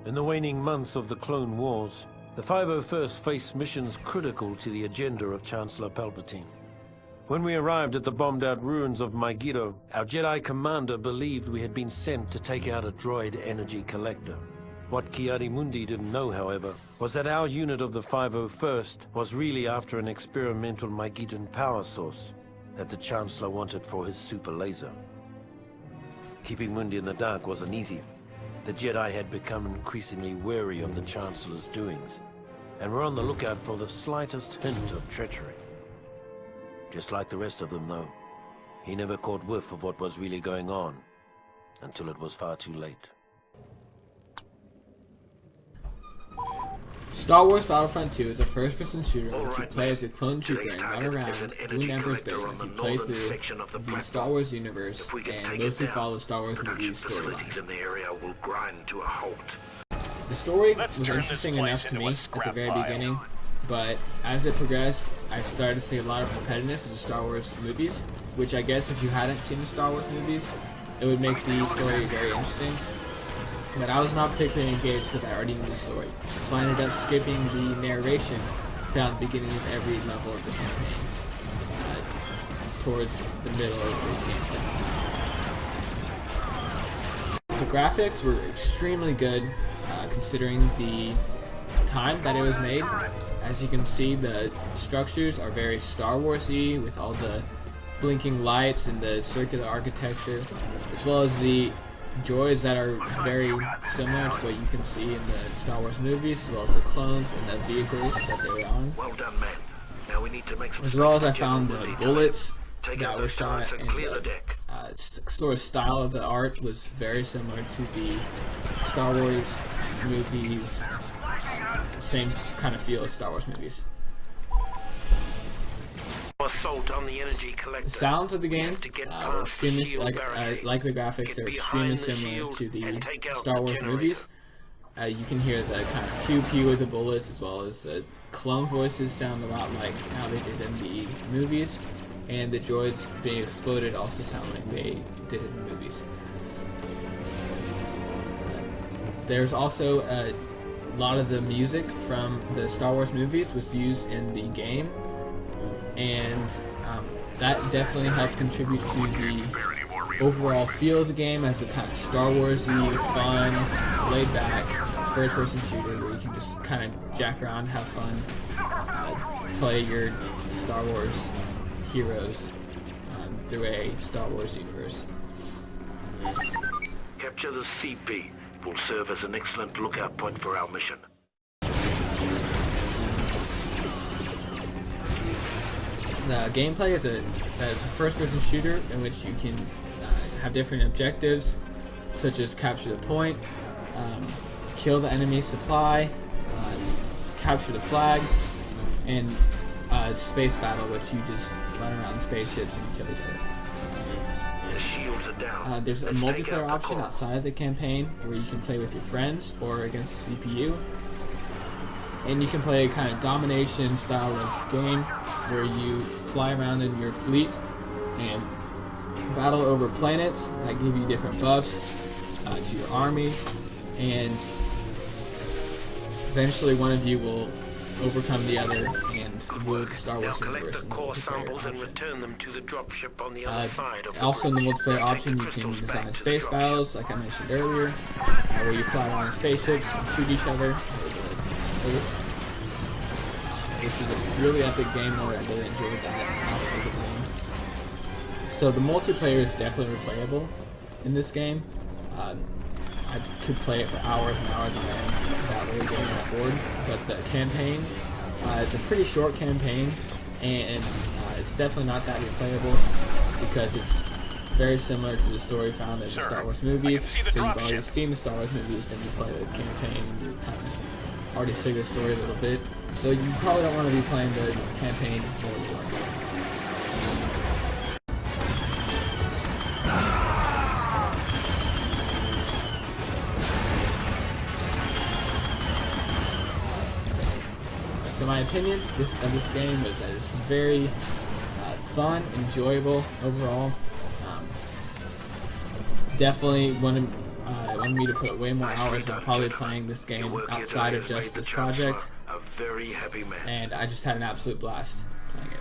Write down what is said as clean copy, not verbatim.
In the waning months of the Clone Wars, the 501st faced missions critical to the agenda of Chancellor Palpatine. When we arrived at the bombed-out ruins of Megiddo, our Jedi commander believed we had been sent to take out a droid energy collector. What Ki-Adi-Mundi didn't know, however, was that our unit of the 501st was really after an experimental Megiddan power source that the Chancellor wanted for his super laser. Keeping Mundi in the dark wasn't easy. The Jedi had become increasingly wary of the Chancellor's doings, and were on the lookout for the slightest hint of treachery. Just like the rest of them, though, he never caught whiff of what was really going on, until it was far too late. Star Wars Battlefront 2 is a first-person shooter in which you play as a clone trooper and run around doing Emperor's bidding as you play through the Star Wars universe and mostly follow the Star Wars movie's storyline. The story was interesting enough to me at the very beginning, but as it progressed, I started to see a lot of repetitiveness of the Star Wars movies, which I guess if you hadn't seen the Star Wars movies, it would make the story very interesting. But I was not particularly engaged because I already knew the story, so I ended up skipping the narration found at the beginning of every level of the campaign, towards the middle of the gameplay. The graphics were extremely good, considering the time that it was made. As you can see, the structures are very Star Wars-y, with all the blinking lights and the circular architecture, as well as the droids that are very similar to what you can see in the Star Wars movies, as well as the clones and the vehicles that they were on. Well done, men. Now we need to make some as well as I found the bullets that were shot, and the sort of style of the art was very similar to the Star Wars movies, same kind of feel as Star Wars movies. The sounds of the game were extremely, like the graphics, they're extremely similar to the Star Wars movies. You can hear the kind of pew-pew with the bullets, as well as the clone voices sound a lot like how they did in the movies, and the droids being exploded also sound like they did in the movies. There's also a lot of the music from the Star Wars movies was used in the game, and that definitely helped contribute to the overall feel of the game as a kind of Star Wars-y, fun, laid-back, first-person shooter where you can just kind of jack around, have fun, play your Star Wars heroes through a Star Wars universe. Capture the CP will serve as an excellent lookout point for our mission. The gameplay is a first-person shooter in which you can have different objectives, such as capture the point, kill the enemy supply, capture the flag, and space battle, which you just run around spaceships and kill each other. The shields are down. There's a multiplayer option outside of the campaign where you can play with your friends or against the CPU. And you can play a kind of domination style of game where you fly around in your fleet and battle over planets that give you different buffs to your army, and eventually one of you will overcome the other and rule the Star Wars universe in the multiplayer option. Also in the multiplayer option you can design space battles, like I mentioned earlier, where you fly around in spaceships and shoot each other space, which is a really epic game mode. I really enjoyed that aspect of the game. So the multiplayer is definitely replayable in this game. I could play it for hours and hours on end without really getting that bored, but the campaign is a pretty short campaign, and it's definitely not that replayable because it's very similar to the story found in the Star Wars movies. So you've already seen the Star Wars movies, then you play the campaign, and you're kind of already see the story a little bit. So you probably don't want to be playing the campaign more than one. So my opinion of this game is that it's very fun, enjoyable overall. Definitely wanted me to put way more hours on probably playing this game outside of just this project, a very happy man. and I just had an absolute blast playing it.